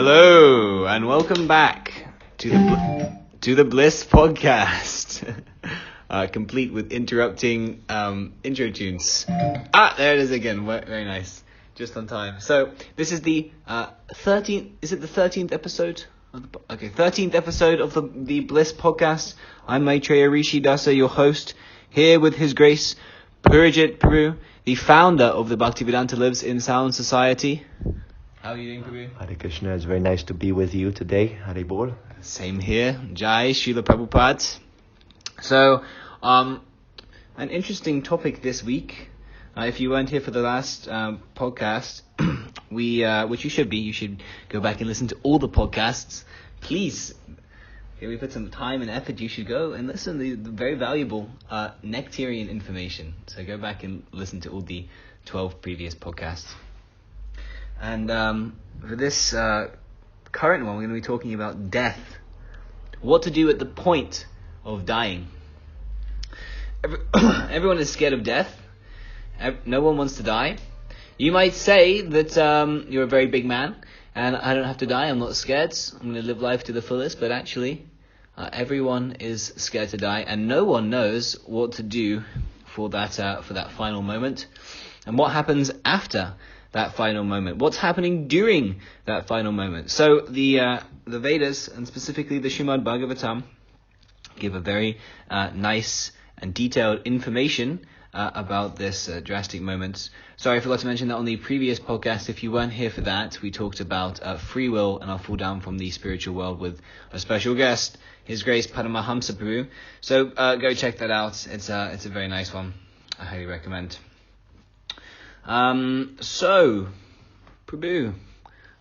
Hello and welcome back to the BLISS Podcast, complete with interrupting intro tunes. There it is again. Very nice, just on time. So this is the 13th. Is it the 13th episode? 13th episode of the BLISS Podcast. I'm Maitreya Rishi Dasa, your host, here with His Grace Purijit Prabhu, the founder of the Bhaktivedanta Lives in Sound Society. How are you doing, Prabhu? Hare Krishna, it's very nice to be with you today. Hare Bol. Same here. Jai Srila Prabhupada. So, an interesting topic this week. If you weren't here for the last podcast, which you should go back and listen to all the podcasts. Please, we put some time and effort. You should go and listen to the very valuable nectarian information. So go back and listen to all the 12 previous podcasts. And for this current one, we're going to be talking about death. What to do at the point of dying. Everyone is scared of death. No one wants to die. You might say that you're a very big man and I don't have to die. I'm not scared. I'm going to live life to the fullest. But actually, everyone is scared to die, and no one knows what to do for that final moment. And what happens after that final moment? What's happening during that final moment? So the Vedas, and specifically the Srimad Bhagavatam, give a very nice and detailed information about this drastic moment. Sorry, I forgot to mention that on the previous podcast, if you weren't here for that, we talked about free will and our fall down from the spiritual world with a special guest, His Grace Paramahamsa Prabhu. So go check that out. It's a very nice one. I highly recommend. So, Prabhu,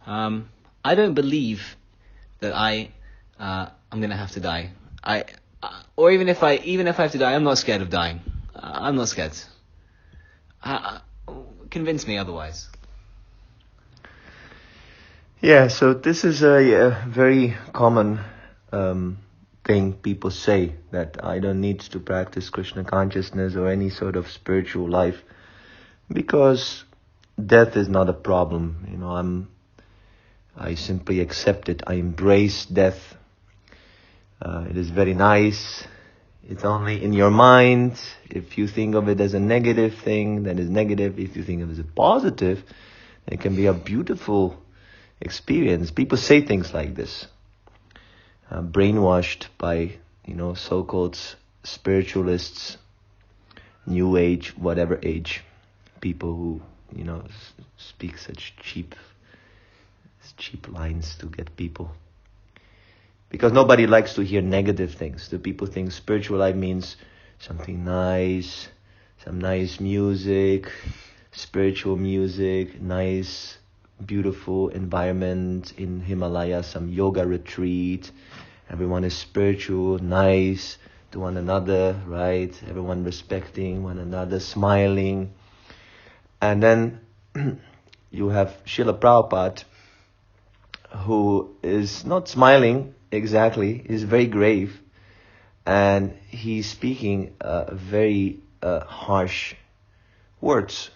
I don't believe that I'm gonna have to die. Or even if I have to die, I'm not scared of dying. I'm not scared. Convince me otherwise. Yeah, so this is a very common thing people say, that I don't need to practice Krishna consciousness or any sort of spiritual life, because death is not a problem. I simply accept it. I embrace death. It is very nice. It's only in your mind. If you think of it as a negative thing, then it's negative. If you think of it as a positive, it can be a beautiful experience. People say things like this, brainwashed by so-called spiritualists, New Age, whatever age. People who, speak such cheap lines to get people. Because nobody likes to hear negative things. The people think spiritual life means something nice, some nice music, spiritual music, nice, beautiful environment in Himalaya, some yoga retreat. Everyone is spiritual, nice to one another, right? Everyone respecting one another, smiling. And then you have Srila Prabhupada, who is not smiling exactly, he's very grave, and he's speaking very harsh words.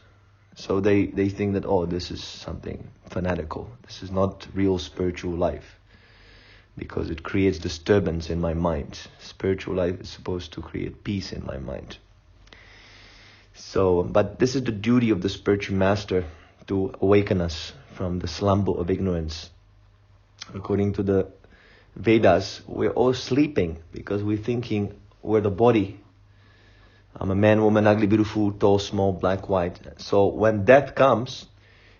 So they think that, this is something fanatical. This is not real spiritual life, because it creates disturbance in my mind. Spiritual life is supposed to create peace in my mind. So, but this is the duty of the spiritual master, to awaken us from the slumber of ignorance. According to the Vedas, we're all sleeping because we're thinking we're the body. I'm a man, woman, ugly, beautiful, tall, small, black, white. So when death comes,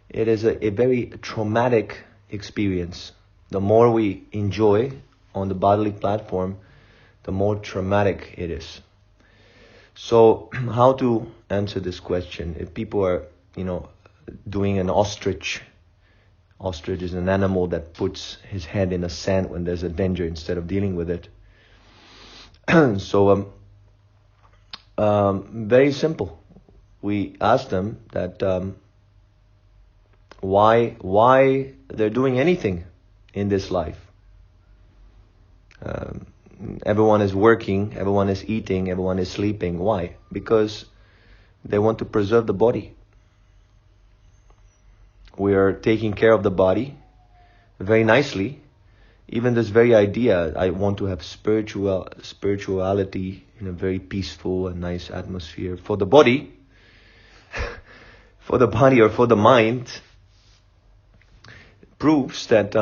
it is a very traumatic experience. The more we enjoy on the bodily platform, the more traumatic it is. So how to answer this question? If people are, doing an ostrich is an animal that puts his head in the sand when there's a danger instead of dealing with it. So very simple. We ask them that why they're doing anything in this life. Everyone is working, everyone is eating, everyone is sleeping. Why? Because they want to preserve the body. We are taking care of the body very nicely. Even this very idea, I want to have spirituality in a very peaceful and nice atmosphere for the body, for the body or for the mind, proves that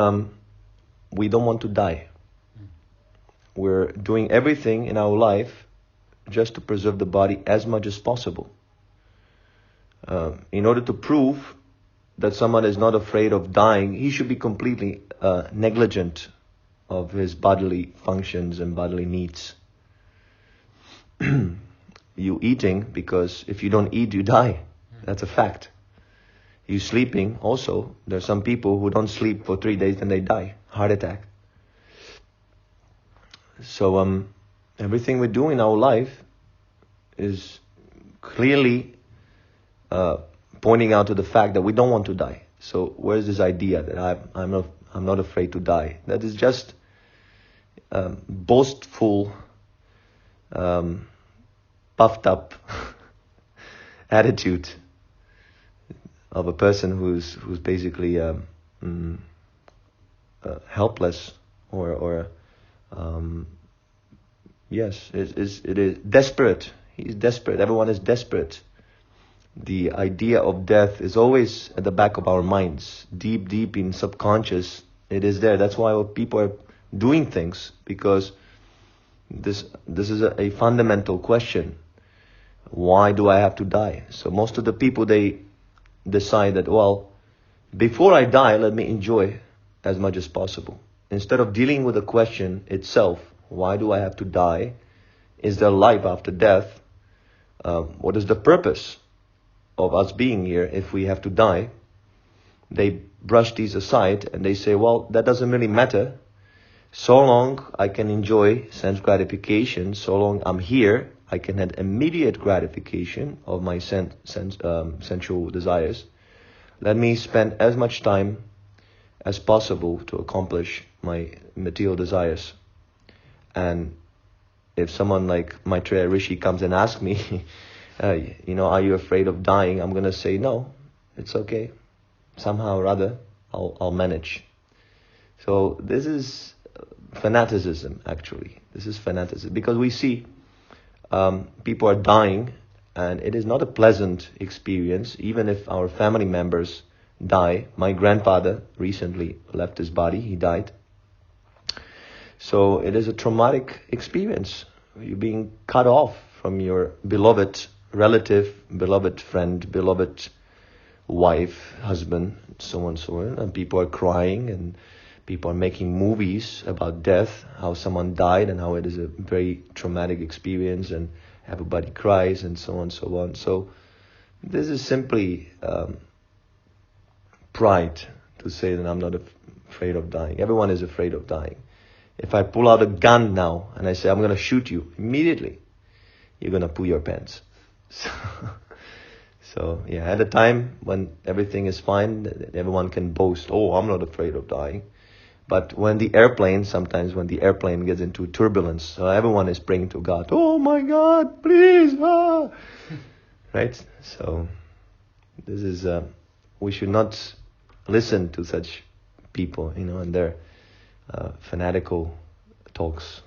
we don't want to die. We're doing everything in our life just to preserve the body as much as possible. In order to prove that someone is not afraid of dying, he should be completely negligent of his bodily functions and bodily needs. You eating, because if you don't eat, you die. That's a fact. You sleeping, also. There are some people who don't sleep for 3 days and they die. Heart attack. So everything we do in our life is clearly pointing out to the fact that we don't want to die. So where's this idea that I'm not afraid to die? That is just boastful, puffed up attitude of a person who's basically helpless or yes, it is desperate. He's desperate. Everyone is desperate. The idea of death is always at the back of our minds, deep in subconscious. It is there. That's why people are doing things, because this is a fundamental question. Why do I have to die? So most of the people, they decide that, well, before I die, let me enjoy as much as possible. Instead of dealing with the question itself, why do I have to die? Is there life after death? What is the purpose of us being here if we have to die? They brush these aside and they say, well, that doesn't really matter. So long I can enjoy sense gratification, so long I'm here, I can have immediate gratification of my sensual desires. Let me spend as much time as possible to accomplish my material desires. And if someone like Maitreya Rishi comes and asks me, are you afraid of dying? I'm going to say, no, it's okay. Somehow or other, I'll manage. So this is fanaticism, actually. This is fanaticism. Because we see people are dying, and it is not a pleasant experience, even if our family members die. My grandfather recently left his body. He died. So it is a traumatic experience. You're being cut off from your beloved relative, beloved friend, beloved wife, husband, so on, and people are crying, and people are making movies about death, how someone died and how it is a very traumatic experience, and everybody cries and so on, so on. So this is simply pride to say that I'm not afraid of dying. Everyone is afraid of dying. If I pull out a gun now and I say I'm going to shoot you, immediately you're going to poo your pants. So yeah, at a time when everything is fine, everyone can boast, oh, I'm not afraid of dying. But sometimes when the airplane gets into turbulence, so everyone is praying to God, oh my God, please, right? So this is, we should not listen to such people, and their fanatical talks.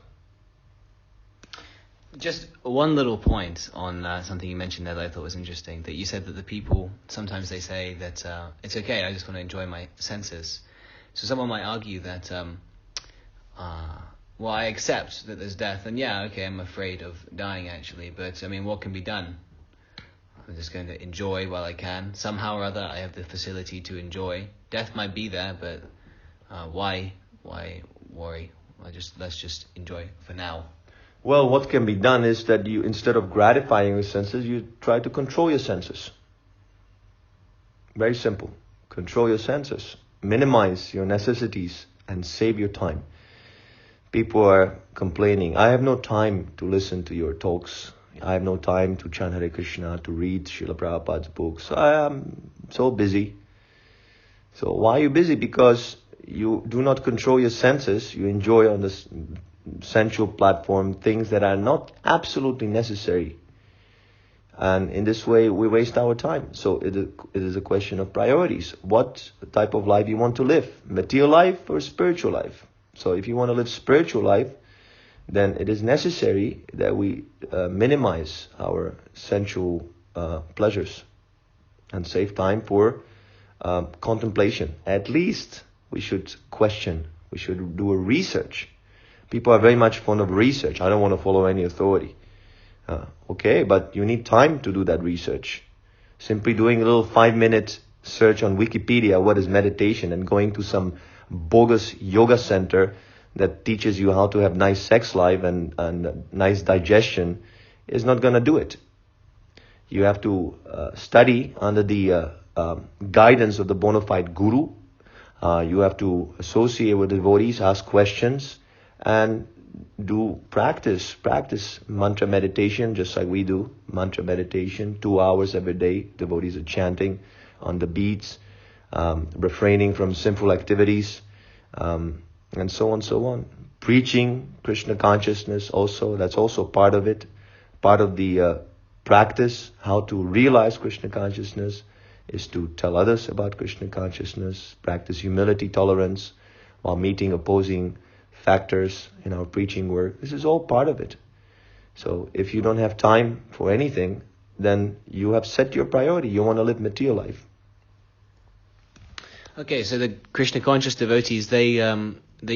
Just one little point on something you mentioned there that I thought was interesting, that you said that the people, sometimes they say that it's okay, I just want to enjoy my senses. So someone might argue that, well, I accept that there's death, and yeah, okay, I'm afraid of dying actually, but I mean, what can be done? I'm just going to enjoy while I can. Somehow or other, I have the facility to enjoy. Death might be there, but why worry? Let's just enjoy for now. Well, what can be done is that you, instead of gratifying your senses, you try to control your senses. Very simple. Control your senses. Minimize your necessities and save your time. People are complaining, I have no time to listen to your talks. I have no time to chant Hare Krishna, to read Srila Prabhupada's books. I am so busy. So why are you busy? Because you do not control your senses. You enjoy on this sensual platform things that are not absolutely necessary. And in this way, we waste our time. So it is a question of priorities. What type of life you want to live? Material life or spiritual life? So if you want to live spiritual life, then it is necessary that we minimize our sensual pleasures and save time for contemplation. At least we should question. We should do a research. People are very much fond of research. I don't want to follow any authority. Okay, but you need time to do that research. Simply doing a little 5-minute search on Wikipedia, what is meditation, and going to some bogus yoga center that teaches you how to have nice sex life and nice digestion is not going to do it. You have to study under the guidance of the bona fide guru. You have to associate with devotees, ask questions, and do practice mantra meditation, just like we do mantra meditation, 2 hours every day. Devotees are chanting on the beats, refraining from sinful activities, and so on. Preaching Krishna consciousness also, that's also part of it. Part of the practice, how to realize Krishna consciousness, is to tell others about Krishna consciousness, practice humility, tolerance, while meeting opposing factors in our preaching work. This is all part of it. So if you don't have time for anything, then you have set your priority. You want to live material life. Okay, so the Krishna conscious devotees, they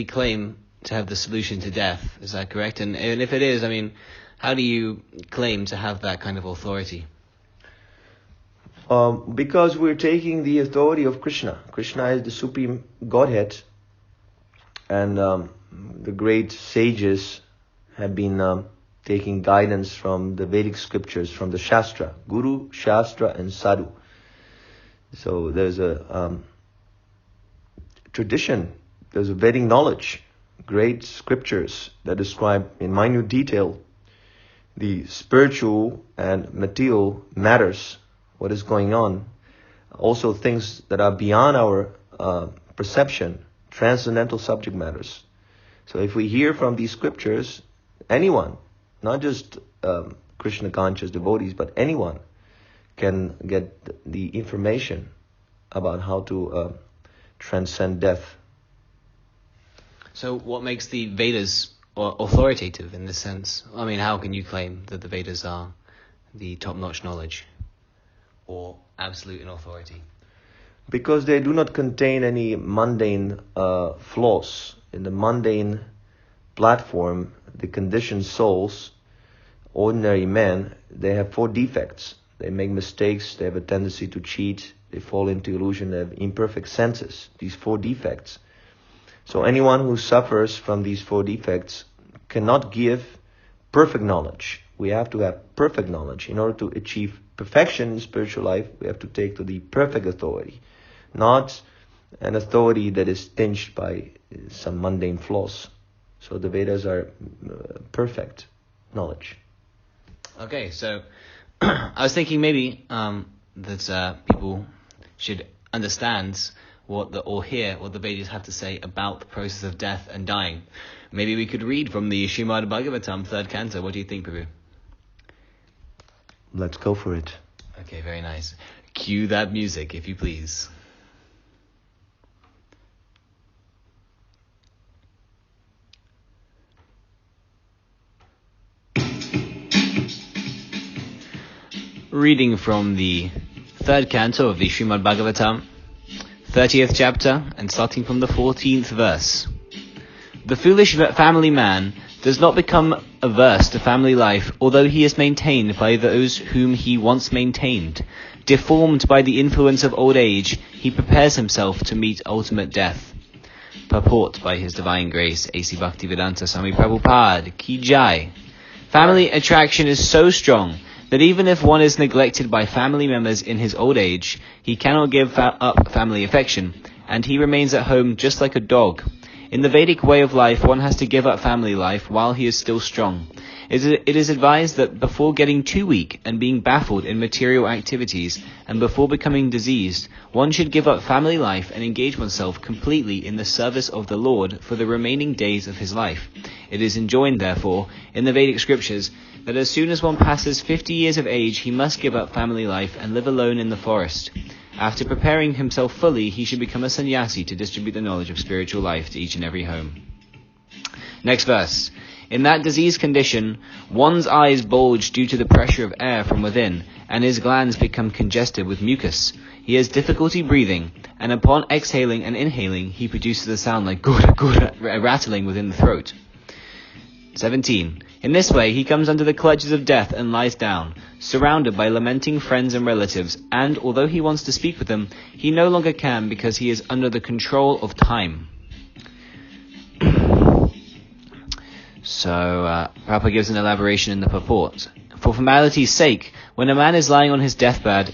claim to have the solution to death. Is that correct? And if it is, I mean, how do you claim to have that kind of authority? Because we're taking the authority of Krishna. Krishna is the supreme Godhead, and the great sages have been taking guidance from the Vedic scriptures, from the Shastra, Guru, Shastra, and Sadhu. So there's a tradition, there's a Vedic knowledge, great scriptures that describe in minute detail the spiritual and material matters, what is going on, also things that are beyond our perception, transcendental subject matters. So if we hear from these scriptures, anyone, not just Krishna conscious devotees, but anyone can get the information about how to transcend death. So what makes the Vedas authoritative in this sense? I mean, how can you claim that the Vedas are the top-notch knowledge or absolute in authority? Because they do not contain any mundane flaws. In the mundane platform, the conditioned souls, ordinary men, they have 4 defects. They make mistakes, they have a tendency to cheat, they fall into illusion, they have imperfect senses, these 4 defects. So anyone who suffers from these 4 defects cannot give perfect knowledge. We have to have perfect knowledge. In order to achieve perfection in spiritual life, we have to take to the perfect authority, not an authority that is tinged by some mundane flaws. So the Vedas are perfect knowledge. Okay, so I was thinking maybe that people should understand hear what the Vedas have to say about the process of death and dying. Maybe we could read from the Srimad Bhagavatam, 3rd canto. What do you think, Prabhu? Let's go for it. Okay, very nice. Cue that music, if you please. Reading from the 3rd canto of the Srimad Bhagavatam, 30th chapter, and starting from the 14th verse. The foolish family man does not become averse to family life, although he is maintained by those whom he once maintained. Deformed by the influence of old age, he prepares himself to meet ultimate death. Purport by His Divine Grace, A.C. Bhaktivedanta Swami Prabhupada, Ki Jai. Family attraction is so strong that even if one is neglected by family members in his old age, he cannot give up family affection, and he remains at home just like a dog. In the Vedic way of life, one has to give up family life while he is still strong. It is advised that before getting too weak and being baffled in material activities, and before becoming diseased, one should give up family life and engage oneself completely in the service of the Lord for the remaining days of his life. It is enjoined, therefore, in the Vedic scriptures, that as soon as one passes 50 years of age, he must give up family life and live alone in the forest. After preparing himself fully, he should become a sannyasi to distribute the knowledge of spiritual life to each and every home. Next verse. In that diseased condition, one's eyes bulge due to the pressure of air from within, and his glands become congested with mucus. He has difficulty breathing, and upon exhaling and inhaling, he produces a sound like gura gura, rattling within the throat. 17. In this way, he comes under the clutches of death and lies down, surrounded by lamenting friends and relatives, and although he wants to speak with them, he no longer can because he is under the control of time. So, Prabhupada gives an elaboration in the purport. For formality's sake, when a man is lying on his deathbed,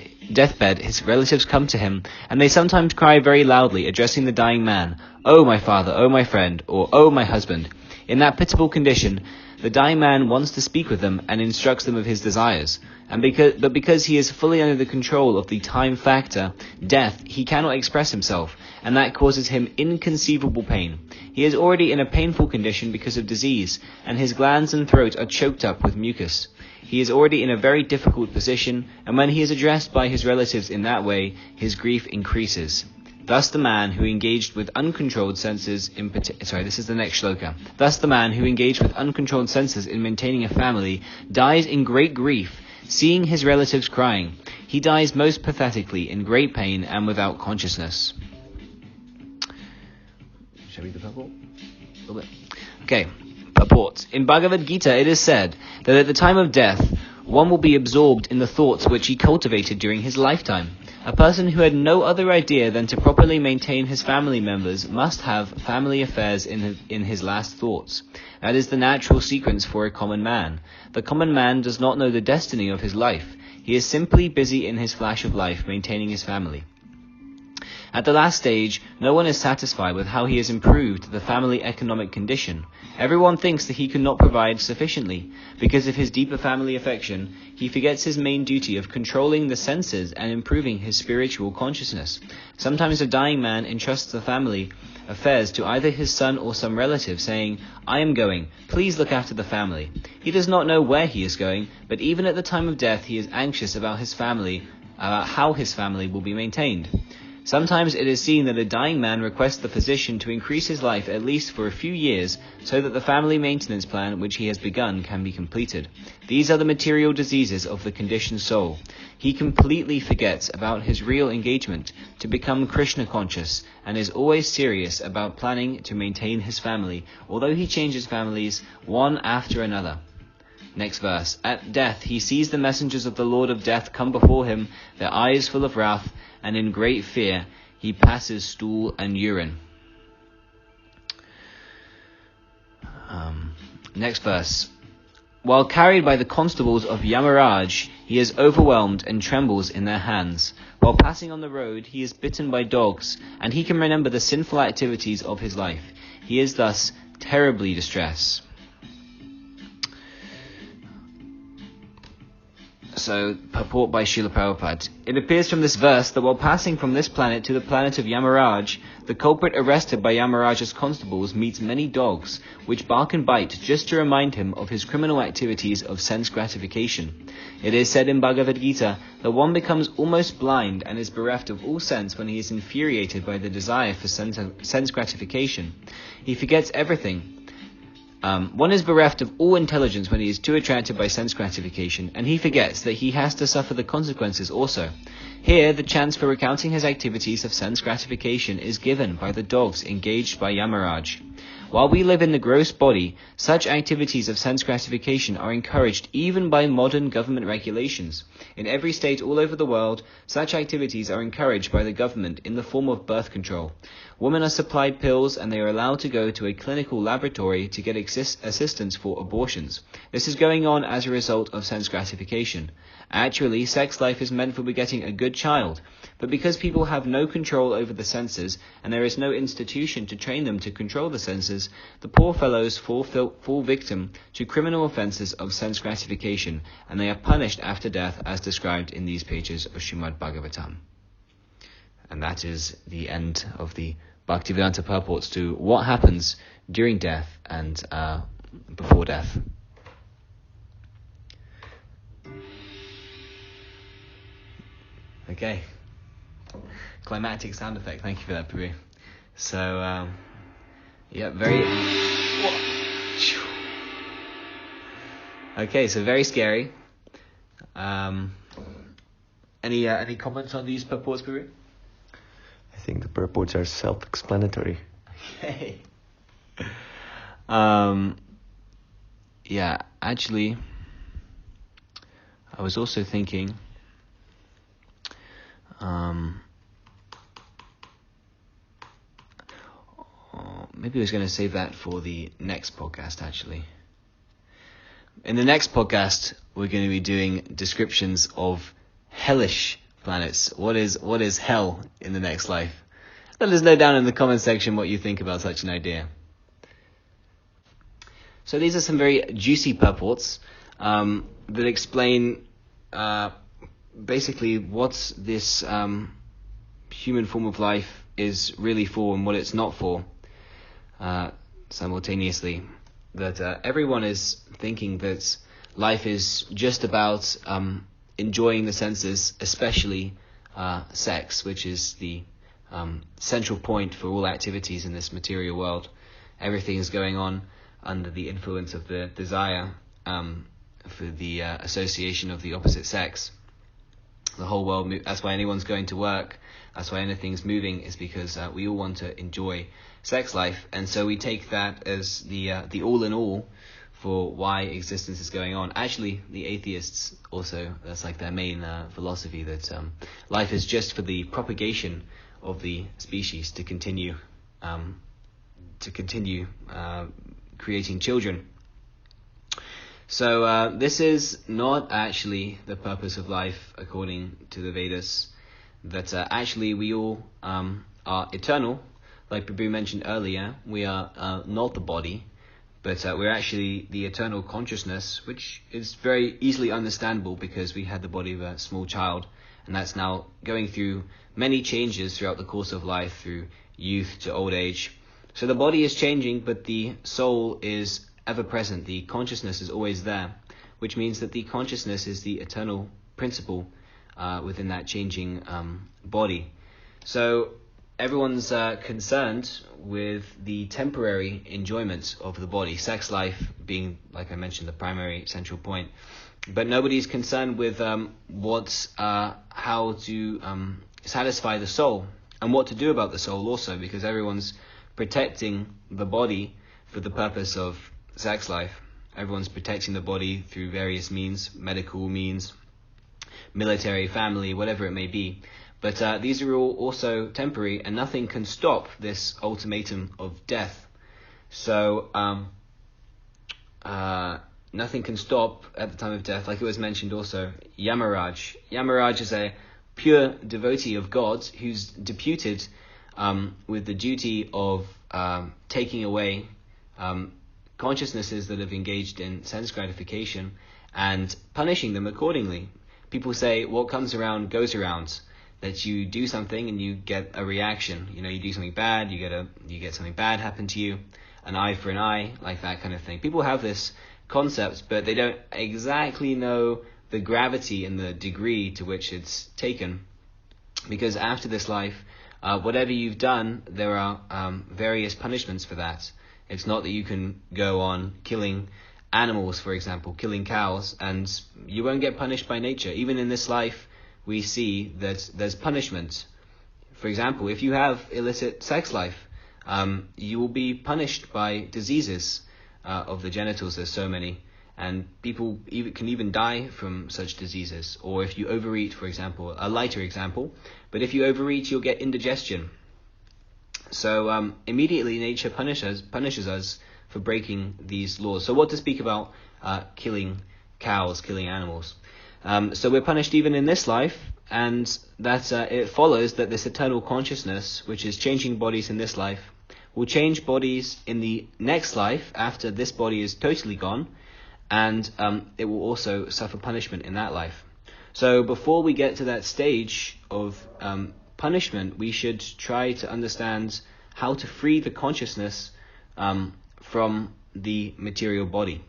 his relatives come to him, and they sometimes cry very loudly, addressing the dying man, "Oh, my father, oh, my friend," or "Oh, my husband." In that pitiable condition, the dying man wants to speak with them and instructs them of his desires. But because he is fully under the control of the time factor, death, he cannot express himself, and that causes him inconceivable pain. He is already in a painful condition because of disease, and his glands and throat are choked up with mucus. He is already in a very difficult position, and when he is addressed by his relatives in that way, his grief increases. Thus the man who engaged with uncontrolled senses this is the next shloka. Thus the man who engaged with uncontrolled senses in maintaining a family dies in great grief, seeing his relatives crying. He dies most pathetically, in great pain and without consciousness. Shall I read the purport? A little bit. Okay, purport. In Bhagavad Gita it is said that at the time of death, one will be absorbed in the thoughts which he cultivated during his lifetime. A person who had no other idea than to properly maintain his family members must have family affairs in his last thoughts. That is the natural sequence for a common man. The common man does not know the destiny of his life. He is simply busy in his flash of life, maintaining his family. At the last stage, no one is satisfied with how he has improved the family economic condition. Everyone thinks that he cannot provide sufficiently. Because of his deeper family affection, he forgets his main duty of controlling the senses and improving his spiritual consciousness. Sometimes a dying man entrusts the family affairs to either his son or some relative, saying, "I am going, please look after the family." He does not know where he is going, but even at the time of death he is anxious about his family, how his family will be maintained. Sometimes it is seen that a dying man requests the physician to increase his life at least for a few years so that the family maintenance plan which he has begun can be completed. These are the material diseases of the conditioned soul. He completely forgets about his real engagement to become Krishna conscious and is always serious about planning to maintain his family, although he changes families one after another. Next verse. At death he sees the messengers of the Lord of Death come before him, their eyes full of wrath, and in great fear he passes stool and urine. Next verse. While carried by the constables of Yamaraj, he is overwhelmed and trembles in their hands. While passing on the road, he is bitten by dogs, and he can remember the sinful activities of his life. He is thus terribly distressed. So, purport by Srila Prabhupada. It appears from this verse that while passing from this planet to the planet of Yamaraj, the culprit arrested by Yamaraj's constables meets many dogs, which bark and bite just to remind him of his criminal activities of sense gratification. It is said in Bhagavad Gita that one becomes almost blind and is bereft of all sense when he is infuriated by the desire for sense gratification. He forgets everything. One is bereft of all intelligence when he is too attracted by sense gratification, and he forgets that he has to suffer the consequences also. Here, the chance for recounting his activities of sense gratification is given by the dogs engaged by Yamaraj. While we live in the gross body, such activities of sense gratification are encouraged even by modern government regulations. In every state all over the world, such activities are encouraged by the government in the form of birth control. Women are supplied pills and they are allowed to go to a clinical laboratory to get assistance for abortions. This is going on as a result of sense gratification. Actually, sex life is meant for begetting a good child, but because people have no control over the senses and there is no institution to train them to control the senses, the poor fellows fall victim to criminal offences of sense gratification, and they are punished after death as described in these pages of Srimad Bhagavatam. And that is the end of the Bhaktivedanta purports to what happens during death and before death. Okay. Climactic sound effect. Thank you for that, Prabhu. So, very... Okay, so very scary. Any comments on these purports, Prabhu? I think the purports are self-explanatory. Okay. Actually, I was also thinking... maybe I was going to save that for the next podcast, actually. In the next podcast, we're going to be doing descriptions of hellish planets. What is hell in the next life? Let us know down in the comment section what you think about such an idea. So these are some very juicy purports that explain basically what this human form of life is really for and what it's not for. Simultaneously, that everyone is thinking that life is just about enjoying the senses, especially sex, which is the central point for all activities in this material world. Everything is going on under the influence of the desire for the association of the opposite sex. The whole world, that's why anyone's going to work, that's why anything's moving, is because we all want to enjoy sex life, and so we take that as the all in all for why existence is going on. Actually, the atheists also, that's like their main philosophy, that life is just for the propagation of the species to continue creating children. So this is not actually the purpose of life according to the Vedas, that actually we all are eternal. Like Prabhu mentioned earlier, we are not the body, but we're actually the eternal consciousness, which is very easily understandable because we had the body of a small child, and that's now going through many changes throughout the course of life, through youth to old age. So the body is changing, but the soul is ever present. The consciousness is always there, which means that the consciousness is the eternal principle within that changing body. So everyone's concerned with the temporary enjoyment of the body, sex life being, like I mentioned, the primary central point. But nobody's concerned with how to satisfy the soul and what to do about the soul also, because everyone's protecting the body for the purpose of sex life. Everyone's protecting the body through various means, medical means, military, family, whatever it may be. But these are all also temporary, and nothing can stop this ultimatum of death. So nothing can stop at the time of death. Like it was mentioned also, Yamaraj. Yamaraj is a pure devotee of God who's deputed with the duty of taking away consciousnesses that have engaged in sense gratification and punishing them accordingly. People say what comes around goes around, that you do something and you get a reaction. You know, you do something bad, you get something bad happen to you, an eye for an eye, like that kind of thing. People have this concept, but they don't exactly know the gravity and the degree to which it's taken. Because after this life, whatever you've done, there are various punishments for that. It's not that you can go on killing animals, for example, killing cows, and you won't get punished by nature. Even in this life, we see that there's punishment. For example, if you have illicit sex life, you will be punished by diseases of the genitals. There's so many, and people can even die from such diseases. Or if you overeat, for example, a lighter example, but if you overeat, you'll get indigestion. So immediately nature punishes us for breaking these laws. So what to speak about killing cows, killing animals? So we're punished even in this life, and that it follows that this eternal consciousness, which is changing bodies in this life, will change bodies in the next life after this body is totally gone, and it will also suffer punishment in that life. So before we get to that stage of punishment, we should try to understand how to free the consciousness from the material body.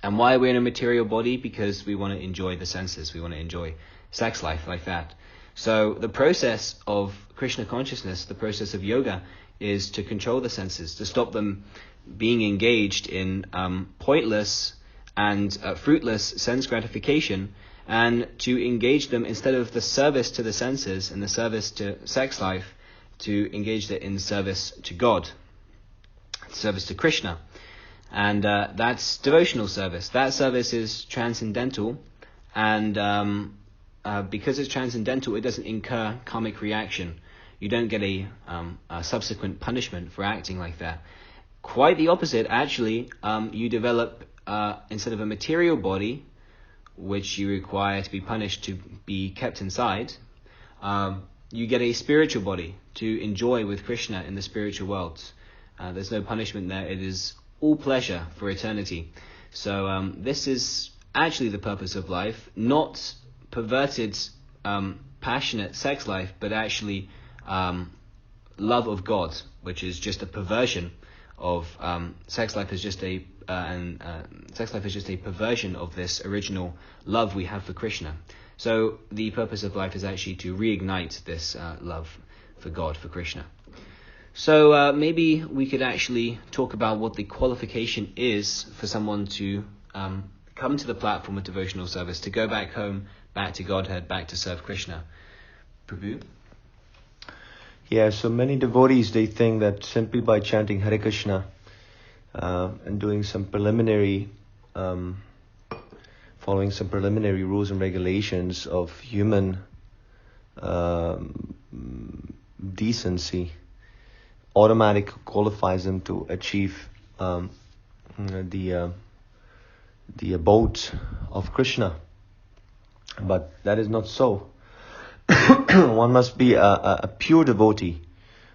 And why we're in a material body? Because we want to enjoy the senses, we want to enjoy sex life like that. So the process of Krishna consciousness, the process of yoga, is to control the senses, to stop them being engaged in pointless and fruitless sense gratification, and to engage them, instead of the service to the senses and the service to sex life, to engage them in service to God, service to Krishna. And that's devotional service. That service is transcendental, and because it's transcendental, it doesn't incur karmic reaction. You don't get a subsequent punishment for acting like that. Quite the opposite, actually. You develop, instead of a material body, which you require to be punished to be kept inside, you get a spiritual body to enjoy with Krishna in the spiritual world. There's no punishment there. It is all pleasure for eternity. So this is actually the purpose of life, not perverted, passionate sex life, but actually love of God, which is just a perversion of sex life. Is just a sex life is just a perversion of this original love we have for Krishna. So the purpose of life is actually to reignite this love for God, for Krishna. So maybe we could actually talk about what the qualification is for someone to come to the platform of devotional service, to go back home, back to Godhead, back to serve Krishna. Prabhu? Yeah, so many devotees, they think that simply by chanting Hare Krishna and doing some preliminary, following some preliminary rules and regulations of human decency, automatic qualifies them to achieve the abode of Krishna. But that is not so. One must be a pure devotee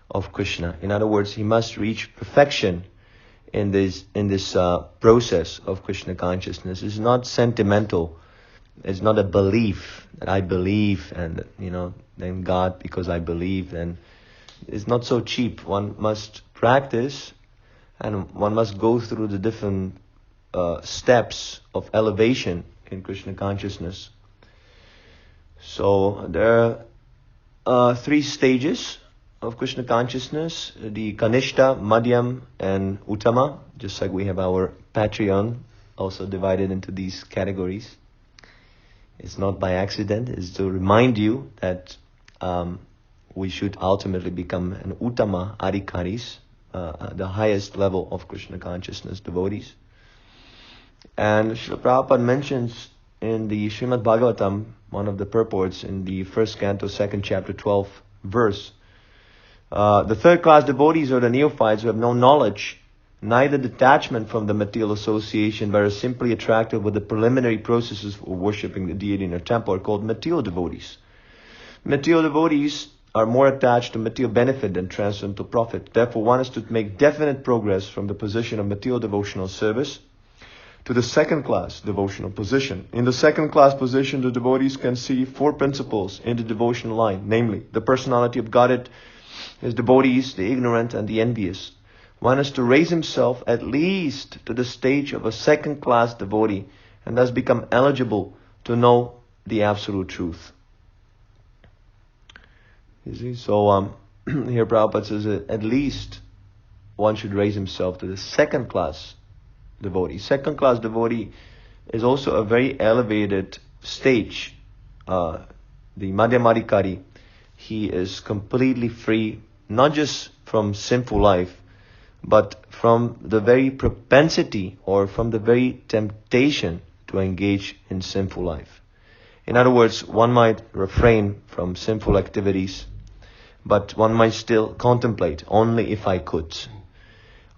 of Krishna. In other words, he must reach perfection in this process of Krishna consciousness. It's not sentimental. It's not a belief that I believe, and then God because I believe. And it's not so cheap. One must practice, and one must go through the different steps of elevation in Krishna consciousness. So there are 3 stages of Krishna consciousness: the Kanishta, Madhyam, and Uttama. Just like we have our Patreon, also divided into these categories. It's not by accident. It's to remind you that we should ultimately become an Uttama Adhikaris, the highest level of Krishna consciousness devotees. And Srila Prabhupada mentions in the Srimad Bhagavatam, one of the purports in the 1st canto, 2nd chapter, 12th verse, the 3rd class devotees are the neophytes who have no knowledge, neither detachment from the material association, but are simply attracted with the preliminary processes for worshipping the deity in a temple, are called material devotees. Material devotees are more attached to material benefit than transcendental profit. Therefore, one is to make definite progress from the position of material devotional service to the 2nd class devotional position. In the 2nd class position, the devotees can see 4 principles in the devotional line, namely the personality of Godhead, his devotees, the ignorant and the envious. One is to raise himself at least to the stage of a 2nd class devotee and thus become eligible to know the absolute truth. You see, so here Prabhupada says that at least one should raise himself to the 2nd class devotee. 2nd class devotee is also a very elevated stage. The Madhyamadikari, he is completely free, not just from sinful life, but from the very propensity or from the very temptation to engage in sinful life. In other words, one might refrain from sinful activities, But one might still contemplate, only if I could.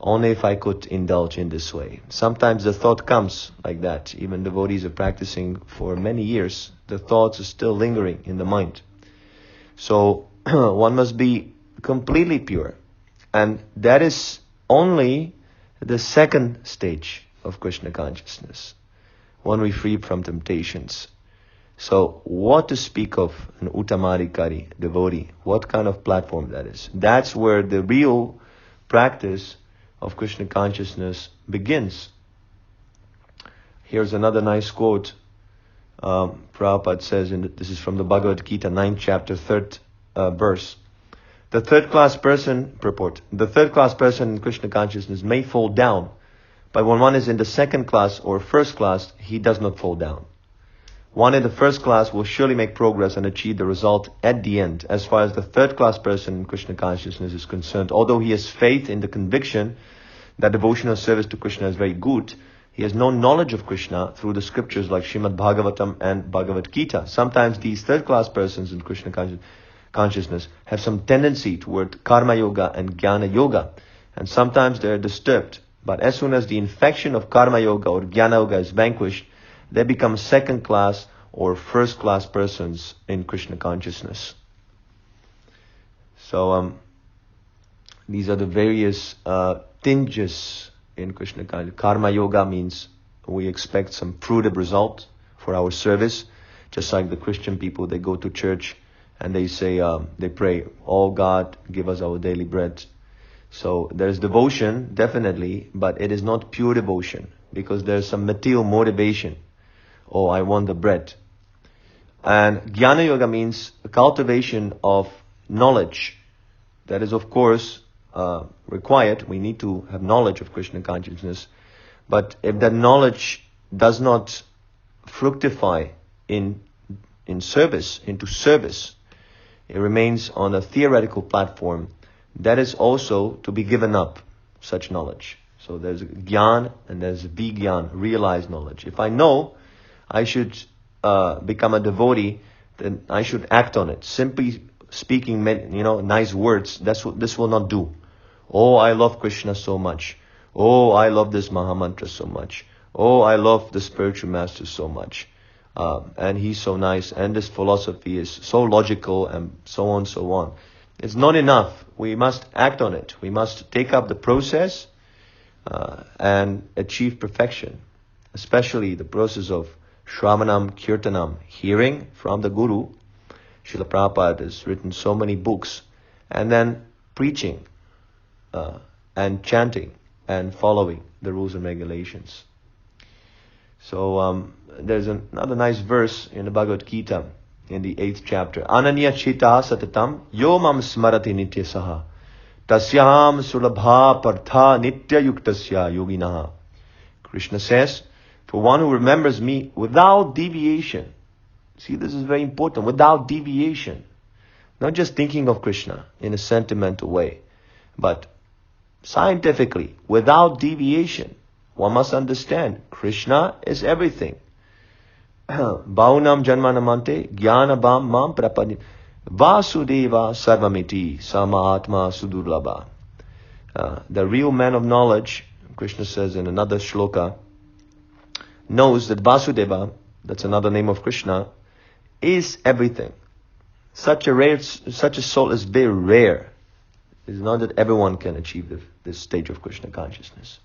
Only if I could indulge in this way. Sometimes the thought comes like that. Even devotees are practicing for many years. The thoughts are still lingering in the mind. So one must be completely pure. And that is only the second stage of Krishna consciousness. When we free from temptations. So what to speak of an Uttamadikari, devotee? What kind of platform that is? That's where the real practice of Krishna consciousness begins. Here's another nice quote. Prabhupada says, this is from the Bhagavad Gita, 9th chapter, 3rd verse. The third class person, purport, the third class person in Krishna consciousness may fall down, but when one is in the second class or first class, he does not fall down. One in the first class will surely make progress and achieve the result at the end. As far as the third class person in Krishna consciousness is concerned, although he has faith in the conviction that devotional service to Krishna is very good, he has no knowledge of Krishna through the scriptures like Srimad Bhagavatam and Bhagavad Gita. Sometimes these third class persons in Krishna consciousness have some tendency toward karma yoga and jnana yoga, and sometimes they are disturbed. But as soon as the infection of karma yoga or jnana yoga is vanquished, they become second class or first class persons in Krishna consciousness. So these are the various tinges in Krishna consciousness. Karma yoga means we expect some fruitive result for our service, just like the Christian people, they go to church and they say, they pray, "Oh God, give us our daily bread." So there's devotion, definitely, but it is not pure devotion, because there's some material motivation. Oh, I want the bread. And Jnana Yoga means a cultivation of knowledge. That is, of course, required. We need to have knowledge of Krishna consciousness. But if that knowledge does not fructify in service, into service, it remains on a theoretical platform, that is also to be given up, such knowledge. So there's Gyan and there's Vigyan, realized knowledge. If I know I should become a devotee, then I should act on it. Simply speaking, nice words, this will not do. Oh, I love Krishna so much. Oh, I love this Mahamantra so much. Oh, I love the spiritual master so much. And he's so nice, and this philosophy is so logical, and so on, so on. It's not enough. We must act on it. We must take up the process and achieve perfection. Especially the process of Shravanam Kirtanam, hearing from the Guru. Srila Prabhupada has written so many books. And then preaching and chanting and following the rules and regulations. So there's another nice verse in the Bhagavad Gita in the 8th chapter. Ananya chita satatam yo mam smarati nitya saha tasyam sulabha partha nitya yuktasya yoginaha. Krishna says, for one who remembers me without deviation. See, this is very important. Without deviation. Not just thinking of Krishna in a sentimental way, but scientifically, without deviation. One must understand, Krishna is everything. Bhaunam janmanamante jnanabam mam prapadit vasudeva sarvamiti samahatma sudurlabha. The real man of knowledge, Krishna says in another shloka, knows that Vasudeva, that's another name of Krishna, is everything. Such a soul is very rare. It's not that everyone can achieve this stage of Krishna consciousness.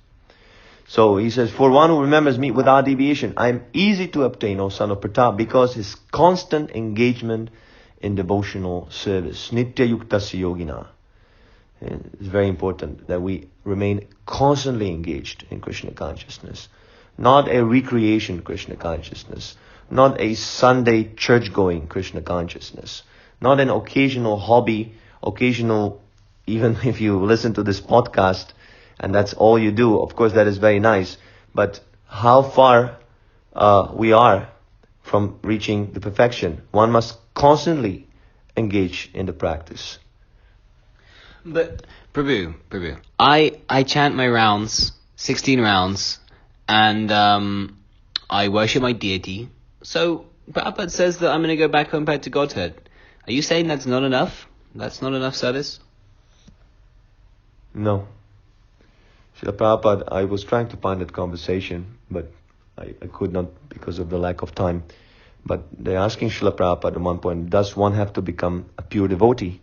So he says, for one who remembers me without deviation, I am easy to obtain, O son of Pratap, because his constant engagement in devotional service. Nitya yuktasya yogina. It's very important that we remain constantly engaged in Krishna consciousness. Not a recreation Krishna consciousness. Not a Sunday church-going Krishna consciousness. Not an occasional hobby, even if you listen to this podcast and that's all you do, of course that is very nice. But how far we are from reaching the perfection? One must constantly engage in the practice. But, Prabhu, I chant my rounds, 16 rounds, and I worship my deity. So Prabhupada says that I'm going to go back home back to Godhead. Are you saying that's not enough? That's not enough service? No. Srila Prabhupada, I was trying to find that conversation, but I could not because of the lack of time. But they're asking Srila Prabhupada at one point, does one have to become a pure devotee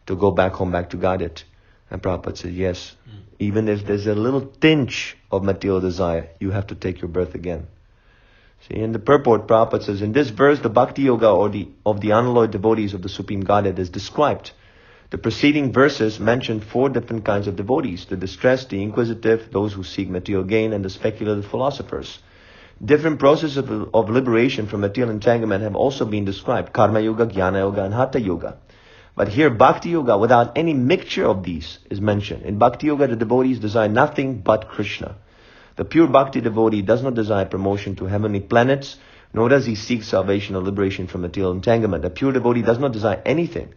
to go back home, back to Godhead? And Prabhupada said, yes. Even if there's a little tinge of material desire, you have to take your birth again. See, in the purport, Prabhupada says, in this verse, the Bhakti Yoga of the unalloyed devotees of the Supreme Godhead is described. The preceding verses mention 4 different kinds of devotees: the distressed, the inquisitive, those who seek material gain, and the speculative philosophers. Different processes of liberation from material entanglement have also been described: Karma Yoga, Jnana Yoga, and Hatha Yoga. But here, Bhakti Yoga, without any mixture of these, is mentioned. In Bhakti Yoga, the devotees desire nothing but Krishna. The pure Bhakti devotee does not desire promotion to heavenly planets, nor does he seek salvation or liberation from material entanglement. The pure devotee does not desire anything.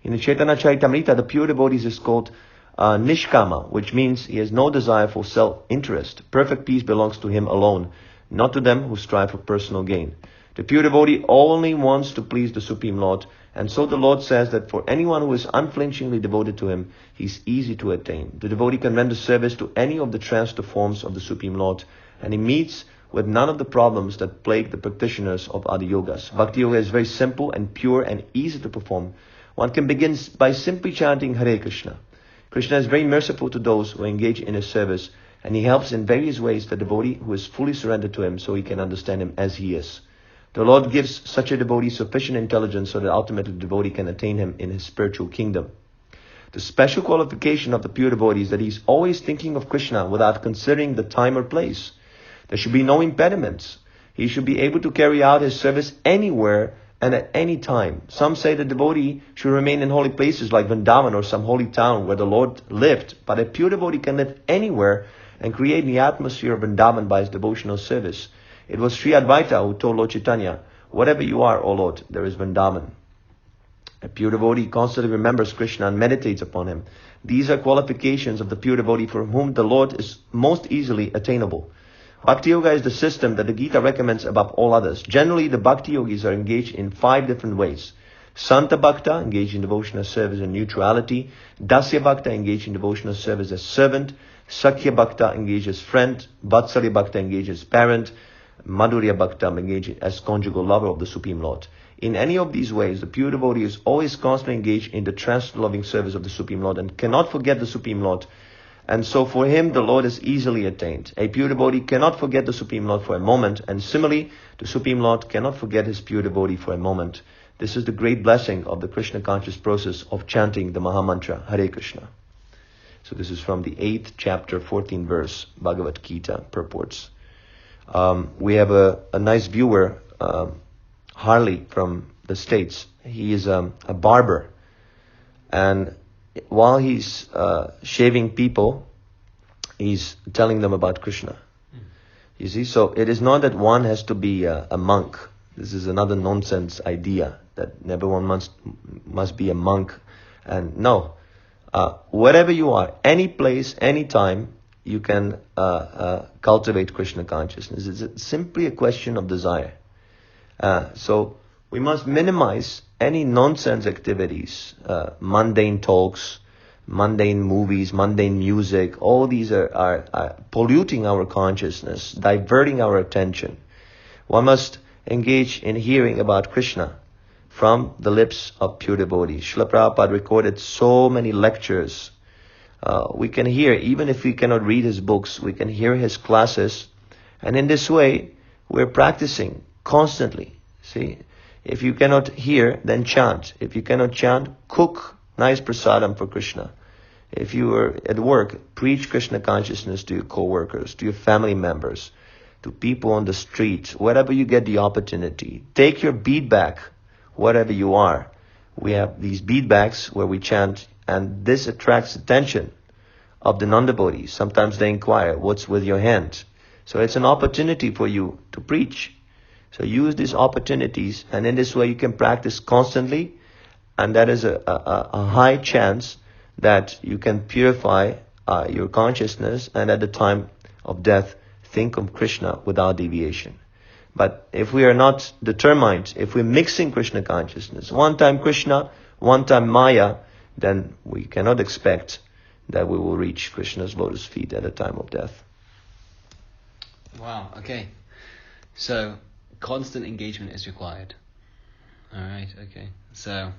In the Chaitanya Charitamrita, the pure devotee is called Nishkama, which means he has no desire for self-interest. Perfect peace belongs to him alone, not to them who strive for personal gain. The pure devotee only wants to please the Supreme Lord, and so the Lord says that for anyone who is unflinchingly devoted to him, he is easy to attain. The devotee can render service to any of the transcendental forms of the Supreme Lord, and he meets with none of the problems that plague the practitioners of other yogas. Bhakti Yoga is very simple and pure and easy to perform. One can begin by simply chanting Hare Krishna. Krishna is very merciful to those who engage in his service, and he helps in various ways the devotee who is fully surrendered to him so he can understand him as he is. The Lord gives such a devotee sufficient intelligence so that ultimately the devotee can attain him in his spiritual kingdom. The special qualification of the pure devotee is that he is always thinking of Krishna without considering the time or place. There should be no impediments. He should be able to carry out his service anywhere and at any time. Some say the devotee should remain in holy places like Vrindavan or some holy town where the Lord lived. But a pure devotee can live anywhere and create the atmosphere of Vrindavan by his devotional service. It was Sri Advaita who told Lord Chaitanya, whatever you are, O Lord, there is Vrindavan. A pure devotee constantly remembers Krishna and meditates upon him. These are qualifications of the pure devotee for whom the Lord is most easily attainable. Bhakti Yoga is the system that the Gita recommends above all others. Generally, the Bhakti Yogis are engaged in 5 different ways. Santa Bhakta, engaged in devotional service and neutrality. Dasya Bhakta, engaged in devotional service as servant. Sakhya Bhakta, engaged as friend. Vatsalya Bhakta, engaged as parent. Madhurya Bhakta, engaged as conjugal lover of the Supreme Lord. In any of these ways, the pure devotee is always constantly engaged in the transcendental loving service of the Supreme Lord and cannot forget the Supreme Lord. And so for him, the Lord is easily attained. A pure devotee cannot forget the Supreme Lord for a moment, and similarly, the Supreme Lord cannot forget his pure devotee for a moment. This is the great blessing of the Krishna conscious process of chanting the Mahamantra, Hare Krishna. So this is from the 8th chapter, 14th verse, Bhagavad Gita purports. We have a nice viewer, Harley from the States. He is a barber, and while he's shaving people, he's telling them about Krishna. You see, so it is not that one has to be a monk. This is another nonsense idea that everyone must be a monk. And no, wherever you are, any place, any time, you can cultivate Krishna consciousness. It's simply a question of desire. So we must minimize any nonsense activities, mundane talks, mundane movies, mundane music. All these are polluting our consciousness, diverting our attention. One must engage in hearing about Krishna from the lips of pure devotees. Srila Prabhupada recorded so many lectures. We can hear, even if we cannot read his books, we can hear his classes. And in this way, we're practicing constantly. See, if you cannot hear, then chant. If you cannot chant, cook nice prasadam for Krishna. If you are at work, preach Krishna consciousness to your co-workers, to your family members, to people on the street, wherever you get the opportunity. Take your bead bag, wherever you are. We have these bead bags where we chant, and this attracts attention of the non-devotees. Sometimes they inquire, what's with your hand? So it's an opportunity for you to preach. So use these opportunities, and in this way you can practice constantly, and that is a high chance that you can purify your consciousness, and at the time of death, think of Krishna without deviation. But if we are not determined, if we're mixing Krishna consciousness, one time Krishna, one time Maya, then we cannot expect that we will reach Krishna's lotus feet at the time of death. Wow, okay. So, constant engagement is required. Alright, okay. So,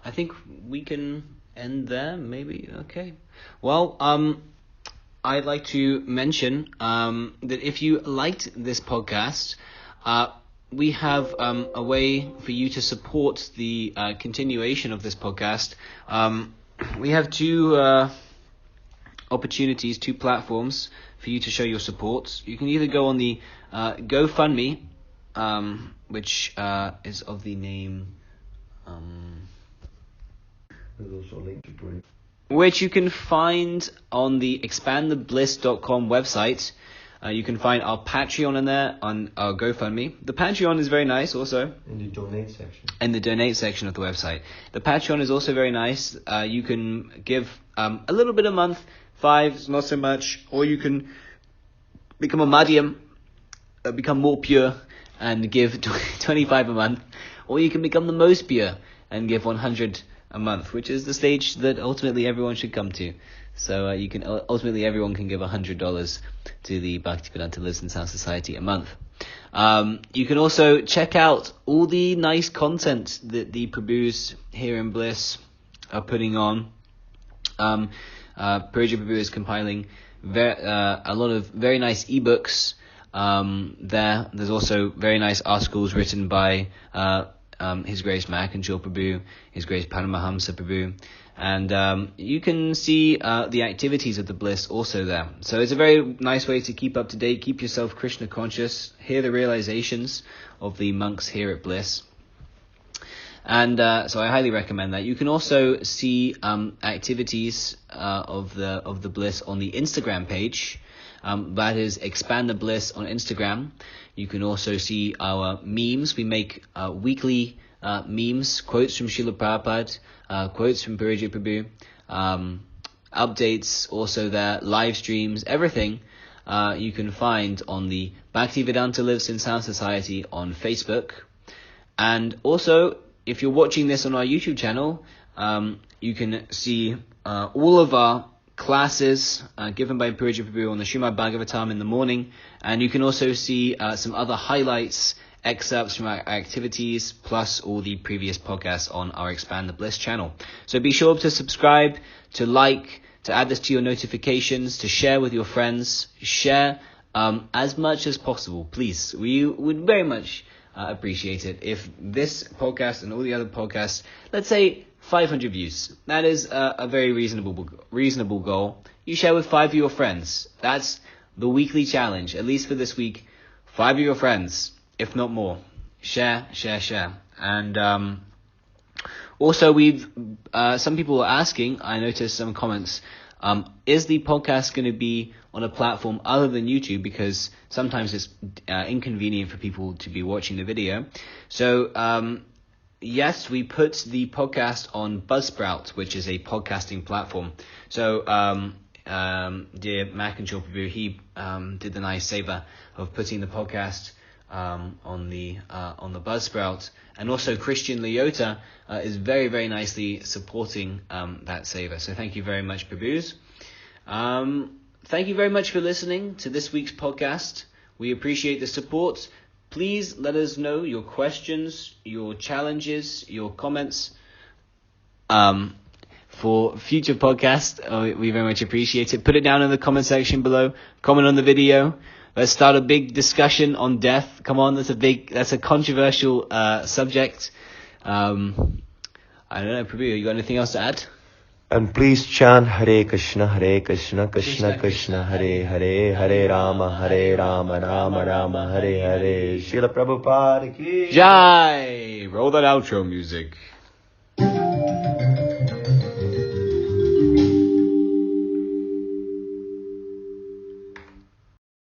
I think we can end there, maybe. Okay. Well, I'd like to mention that if you liked this podcast, we have a way for you to support the continuation of this podcast. We have two opportunities, two platforms for you to show your support. You can either go on the GoFundMe, which is of the name... which you can find on the expandthebliss.com website. You can find our Patreon in there, on our GoFundMe. The Patreon is very nice also. In the donate section. In the donate section of the website. The Patreon is also very nice. You can give a little bit a month, 5, not so much, or you can become a madhyam, become more pure, and give 25 a month, or you can become the most pure and give 100 a month, which is the stage that ultimately everyone should come to. So ultimately everyone can give $100 to the Bhaktivedanta Lives in Sound Society a month. You can also check out all the nice content that the Prabhus here in Bliss are putting on. Purja Prabhu is compiling a lot of very nice ebooks. There's also very nice articles written by His Grace Mahakanchal Prabhu, His Grace Paramahamsa Prabhu, and you can see the activities of the Bliss also there. So it's a very nice way to keep up to date, keep yourself Krishna conscious, hear the realizations of the monks here at Bliss. And so I highly recommend that. You can also see activities of the Bliss on the Instagram page. That is Expand the Bliss on Instagram. You can also see our memes. We make weekly memes, quotes from Srila Prabhupada, quotes from Purja Prabhu, updates also there, live streams, everything you can find on the Bhaktivedanta Lives in Sound Society on Facebook. And also, if you're watching this on our YouTube channel, you can see all of our classes given by Purja Prabhu on the Srimad Bhagavatam in the morning, and you can also see some other highlights, excerpts from our activities, plus all the previous podcasts on our Expand the Bliss channel. So be sure to subscribe, to like, to add this to your notifications, to share with your friends, share as much as possible, please. We would very much appreciate it if this podcast and all the other podcasts, let's say 500 views. That is a very reasonable goal. You share with 5 of your friends. That's the weekly challenge, at least for this week. 5 of your friends, if not more. Share. And also, some people are asking, I noticed some comments, is the podcast going to be on a platform other than YouTube, because sometimes it's inconvenient for people to be watching the video. So yes, we put the podcast on Buzzsprout, which is a podcasting platform. So dear Mahakanchal Prabhu, he did the nice favor of putting the podcast on the Buzzsprout, and also Christian Leota is very, very nicely supporting that savor. So thank you very much, Prabhus. Thank you very much for listening to this week's podcast. We appreciate the support. Please let us know your questions, your challenges, your comments for future podcasts. We very much appreciate it. Put it down in the comment section below. Comment on the video. Let's start a big discussion on death. Come on, that's a controversial subject. I don't know, Prabhu, you got anything else to add? And please chant Hare Krishna, Krishna Krishna, Hare Hare, Hare Rama, Rama Rama, Hare Hare. Srila Prabhupada ki Jai! Roll that outro music.